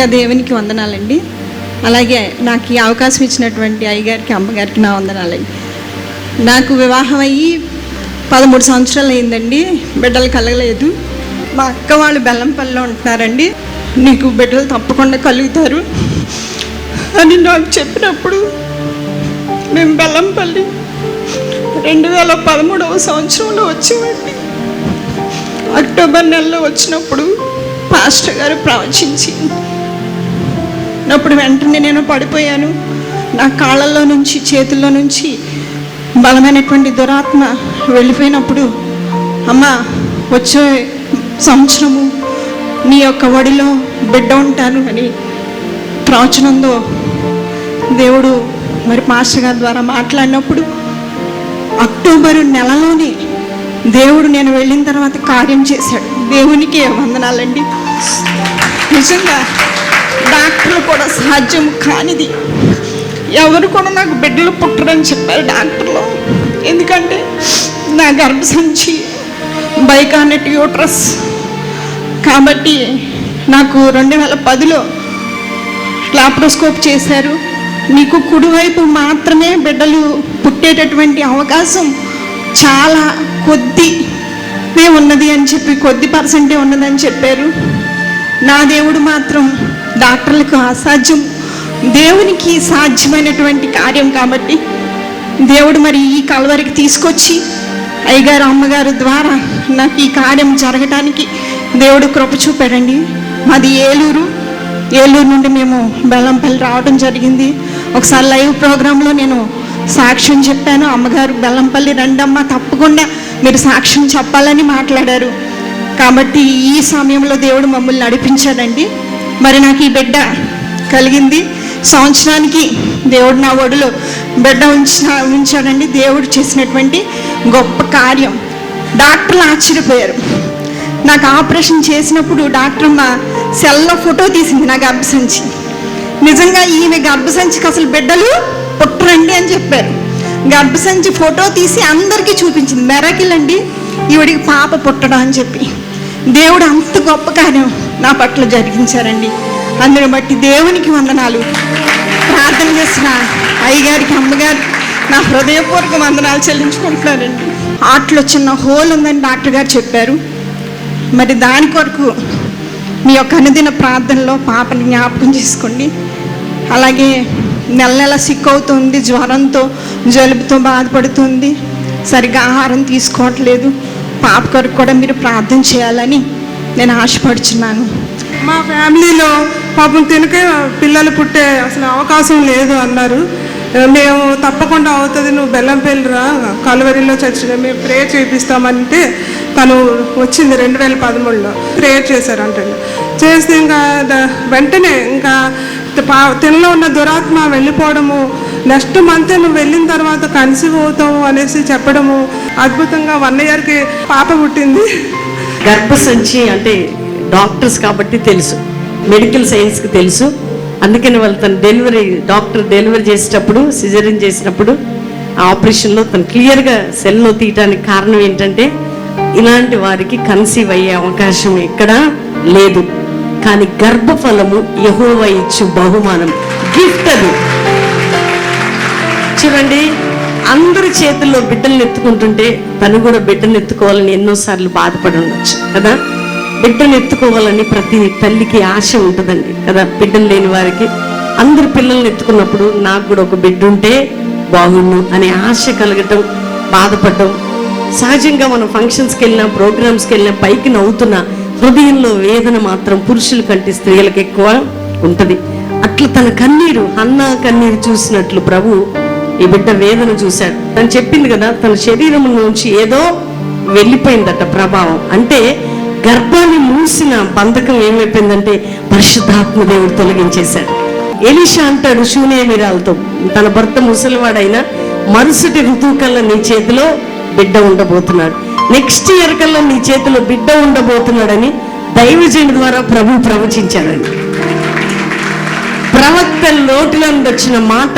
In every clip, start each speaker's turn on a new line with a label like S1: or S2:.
S1: ముందుగా దేవునికి వందనాలండి. అలాగే నాకు ఈ అవకాశం ఇచ్చినటువంటి అయ్యగారికి, అమ్మగారికి నా వందనాలండి. నాకు వివాహం అయ్యి 13 సంవత్సరాలు అయిందండి. బిడ్డలు కలగలేదు. మా అక్క వాళ్ళు బెల్లంపల్లిలో ఉంటున్నారండి. నీకు బిడ్డలు తప్పకుండా కలుగుతారు అని నాకు చెప్పినప్పుడు మేము బెల్లంపల్లి 2013వ సంవత్సరంలో వచ్చామండి. అక్టోబర్ నెలలో వచ్చినప్పుడు పాస్టర్ గారు ప్రవచించి అప్పుడు వెంటనే నేను పడిపోయాను. నా కాళ్ళల్లో నుంచి, చేతుల్లో నుంచి బలమైనటువంటి దురాత్మ వెళ్ళిపోయినప్పుడు, అమ్మ వచ్చే సంవత్సరము నీ యొక్క ఒడిలో బిడ్డ ఉంటాను అని ప్రవచనంలో దేవుడు మరి పాస్టర్ గారి ద్వారా మాట్లాడినప్పుడు అక్టోబరు నెలలోనే దేవుడు నేను వెళ్ళిన తర్వాత కార్యం చేశాడు. దేవునికే వందనాలండి. నిజంగా డాక్టర్లు కూడా సాధ్యం కానిది, ఎవరు కూడా నాకు బిడ్డలు పుట్టరని చెప్పారు డాక్టర్లు. ఎందుకంటే నా గర్భసంచి బైకానెట్ యూట్రస్ కాబట్టి నాకు 2010లో లాప్రోస్కోప్ చేశారు. నీకు కుడివైపు మాత్రమే బిడ్డలు పుట్టేటటువంటి అవకాశం చాలా కొద్దిగా ఉన్నది అని చెప్పి, కొద్ది పర్సెంటే ఉన్నదని చెప్పారు. నా దేవుడు మాత్రం డాక్టర్లకు అసాధ్యం, దేవునికి సాధ్యమైనటువంటి కార్యం కాబట్టి దేవుడు మరి ఈ కల్వరికి తీసుకొచ్చి అయ్యగారు, అమ్మగారు ద్వారా నాకు ఈ కార్యం జరగటానికి దేవుడు కృప చూపాడండి. మాది ఏలూరు నుండి మేము బెల్లంపల్లి రావడం జరిగింది. ఒకసారి లైవ్ ప్రోగ్రాంలో నేను సాక్ష్యం చెప్పాను. అమ్మగారు బెల్లంపల్లి రండమ్మ, తప్పకుండా మీరు సాక్ష్యం చెప్పాలని మాట్లాడారు. కాబట్టి ఈ సమయంలో దేవుడు మమ్మల్ని నడిపించాడండి. మరి నాకు ఈ బిడ్డ కలిగింది. సంవత్సరానికి దేవుడు నా ఒడిలో బిడ్డ ఉంచాడండి. దేవుడు చేసినటువంటి గొప్ప కార్యం. డాక్టర్లు ఆశ్చర్యపోయారు. నాకు ఆపరేషన్ చేసినప్పుడు డాక్టర్ మా సెల్లో ఫోటో తీసింది నా గర్భసంచి. నిజంగా ఈమె గర్భసంచికి అసలు బిడ్డలు పుట్టరండి అని చెప్పారు. గర్భసంచి ఫోటో తీసి అందరికీ చూపించింది. మెరకిల్ అండి, ఈవిడికి పాప పుట్టడం అని చెప్పి. దేవుడు అంత గొప్ప కార్యం నా పట్ల జరిగించారండి. అందుని బట్టి దేవునికి వందనాలు. ప్రార్థన చేసిన అయ్యగారికి, అమ్మగారికి నా హృదయపూర్వక వందనాలు చెల్లించుకుంటున్నానండి. హార్ట్లో చిన్న హోల్ ఉందని డాక్టర్ గారు చెప్పారు. మరి దాని కొరకు మీ యొక్క అనుదిన ప్రార్థనలో పాపని జ్ఞాపకం చేసుకోండి. అలాగే నెల నెల సిక్ అవుతుంది, జ్వరంతో జలుబుతో బాధపడుతుంది, సరిగ్గా ఆహారం తీసుకోవట్లేదు. పాప కొరకు కూడా మీరు ప్రార్థన చేయాలని నేను ఆశపడుచున్నాను.
S2: మా ఫ్యామిలీలో పాపం తినకే పిల్లలు పుట్టే అసలు అవకాశం లేదు అన్నారు. మేము తప్పకుండా అవుతుంది, నువ్వు బెల్లంపల్లి రా, కల్వరిలో చర్చిలో మేము ప్రేయర్ చేపిస్తామంటే తను వచ్చింది 2013లో ప్రేయర్ చేశారంటే. చేస్తే ఇంకా వెంటనే ఇంకా తినలో ఉన్న దురాత్మ వెళ్ళిపోవడము, నెక్స్ట్ మంత్ నువ్వు వెళ్ళిన తర్వాత కన్సీవ్ అవుతావు అనేసి చెప్పడము, అద్భుతంగా 1 ఇయర్కి పాప పుట్టింది.
S3: గర్భసంచి అంటే డాక్టర్స్ కాబట్టి తెలుసు, మెడికల్ సైన్స్కి తెలుసు. అందుకని వాళ్ళు తను డాక్టర్ డెలివరీ చేసేటప్పుడు, సిజరీన్ చేసినప్పుడు ఆ ఆపరేషన్లో తను క్లియర్గా సెల్లో తీయటానికి కారణం ఏంటంటే ఇలాంటి వారికి కన్సీవ్ అయ్యే అవకాశం ఎక్కడా లేదు. కానీ గర్భఫలము యెహోవా ఇచ్చు బహుమానం, గిఫ్ట్. అది చూడండి, అందరి చేతుల్లో బిడ్డలను ఎత్తుకుంటుంటే తను కూడా బిడ్డను ఎత్తుకోవాలని ఎన్నోసార్లు బాధపడి ఉండొచ్చు కదా. బిడ్డను ఎత్తుకోవాలని ప్రతి తల్లికి ఆశ ఉంటుందండి కదా. బిడ్డలు లేని వారికి అందరు పిల్లల్ని ఎత్తుకున్నప్పుడు నాకు కూడా ఒక బిడ్డ ఉంటే బాగుండు అనే ఆశ కలగటం, బాధపడటం సహజంగా. మనం ఫంక్షన్స్కి వెళ్ళినా, ప్రోగ్రామ్స్కి వెళ్ళినా పైకి నవ్వుతున్న హృదయంలో వేదన మాత్రం పురుషుల కంటే స్త్రీలకు ఎక్కువ ఉంటుంది. అట్లా తన కన్నీరు, హన్నా కన్నీరు చూసినట్లు ప్రభు ఈ బిడ్డ వేదన చూశాడు. తను చెప్పింది కదా, తన శరీరం నుంచి ఏదో వెళ్ళిపోయిందట ప్రభావం. అంటే గర్భాన్ని మూసిన బంధకం ఏమైపోయిందంటే పరిశుద్ధాత్మ దేవుడు తొలగించేశాడు. ఎలీషా అంటాడు షూనేమిరాలతో, తన భర్త ముసలివాడైనా మరుసటి ఋతువు కల్లా నీ చేతిలో బిడ్డ ఉండబోతున్నాడు, నెక్స్ట్ ఇయర్ కల్లా నీ చేతిలో బిడ్డ ఉండబోతున్నాడని దైవజనుడి ద్వారా ప్రభు ప్రవచించాడండి. ప్రవక్త నోటిలో వచ్చిన మాట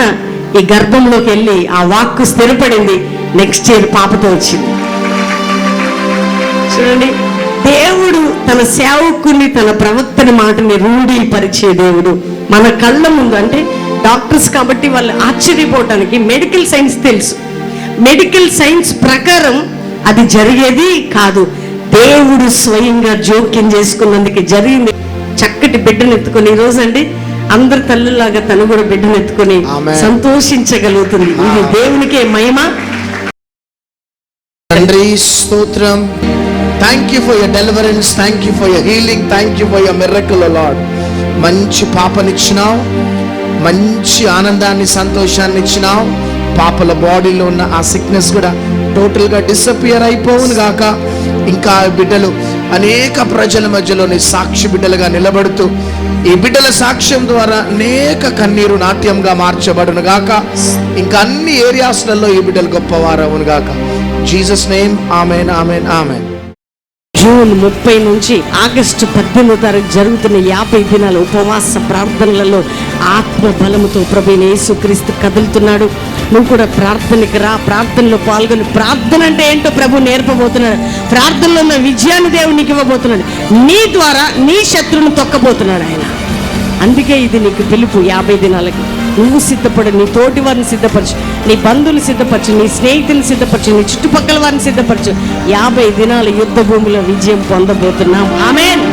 S3: ఈ గర్భంలోకి వెళ్ళి ఆ వాక్కు స్థిరపడింది. నెక్స్ట్ ఇయర్ పాపతో వచ్చింది. చూడండి, దేవుడు తన సేవకుని, తన ప్రవక్తని మాటని రూఢీపరిచే దేవుడు మన కళ్ళ ముందు. అంటే డాక్టర్స్ కాబట్టి వాళ్ళు ఆశ్చర్యపోవటానికి మెడికల్ సైన్స్ తెలుసు. మెడికల్ సైన్స్ ప్రకారం అది జరిగేది కాదు, దేవుడు స్వయంగా జోక్యం చేసుకున్నందుకు జరిగింది. చక్కటి బిడ్డను ఎత్తుకొని ఈ రోజు అండి అందరి తల్లులాగా తను కూడా బిడ్డను ఎత్తుకొని సంతోషించగలుగుతుంది. ఇది దేవునికే మహిమ.
S4: తండ్రి స్తోత్రం. Thank you for your deliverance, thank you for your healing, thank you for your miracle lord. మంచి పాపనిచ్చినావు, మంచి ఆనందాన్ని, సంతోషాన్ని ఇచ్చినావు. పాపల బాడీలో ఉన్న ఆ సిక్నెస్ కూడా టోటల్గా డిసపియర్ అయిపోవును గాక. ఇంకా బిడ్డలు అనేక ప్రజల మధ్యలోని సాక్షి బిడ్డలుగా నిలబడుతూ ఈ బిడ్డల సాక్ష్యం ద్వారా అనేక కన్నీరు నాట్యంగా మార్చబడును గాక. ఇంకా అన్ని ఏరియాస్లలో ఈ బిడ్డలు గొప్పవారవును గాక. Jesus name amen, amen, amen.
S3: June 30 నుంచి ఆగస్టు 18 తారీఖు జరుగుతున్న 50 దినాల ఉపవాస ప్రార్థనలలో ఆత్మ బలముతో ప్రభువైన యేసుక్రీస్తు కదులుతున్నాడు. నువ్వు కూడా ప్రార్థనకి రా, ప్రార్థనలో పాల్గొని. ప్రార్థన అంటే ఏంటో ప్రభు నేర్పబోతున్నాడు. ప్రార్థనలో ఉన్న విజయాన్ని దేవుడు నీకు ఇవ్వబోతున్నాడు. నీ ద్వారా నీ శత్రువును తొక్కబోతున్నాడు ఆయన. అందుకే ఇది నీకు పిలుపు. 50 దినాలకి నువ్వు సిద్ధపడు, నీ తోటి వారిని సిద్ధపరచు, నీ బంధువులు సిద్ధపరచు, నీ స్నేహితులను సిద్ధపరచు, నీ చుట్టుపక్కల వారిని సిద్ధపరచు. 50 దినాల యుద్ధ భూమిలో విజయం పొందబోతున్నాం. ఆమేన్.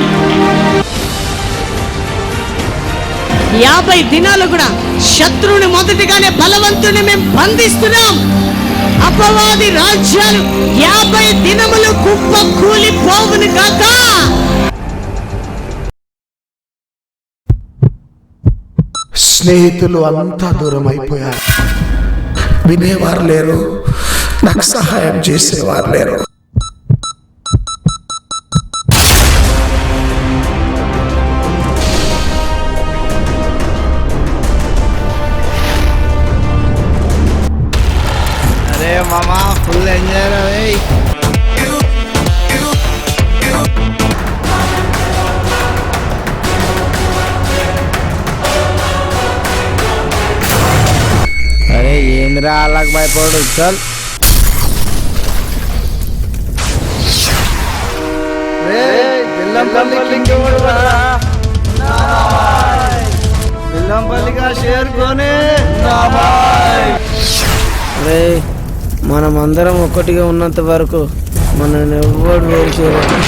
S3: 50 దినాలు కూడా శత్రువుని మొదటిగానే బలవంతుని మేము బంధిస్తున్నాం. అపవాది రాజ్యాలు 50 దినములు కుప్ప కూలిపోవును గాక.
S4: స్నేహితులు అంతా దూరం అయిపోయారు. వినేవారు లేరు, నాకు సహాయం చేసేవారు లేరు.
S5: అరే మామా ఫుల్ ఎంజాయ్ రే. అరే ఏందిరా అలాగ భయపడు. చల్ బిల్లంపల్లిగా చేరుకొని రే, మనం అందరం ఒక్కటిగా ఉన్నంత వరకు మనల్ని ఎవ్వడు వేరు చేయలేదు.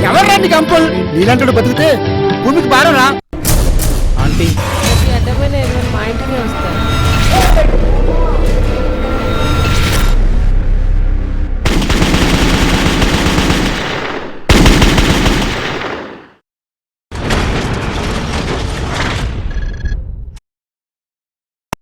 S5: ఎవర్రాంటి కంపల్ నీలంటాడు బతికితే భూమికి భారం రా. ఆంటీ
S6: అడ్డమైన మా ఇంటికి వస్తారు.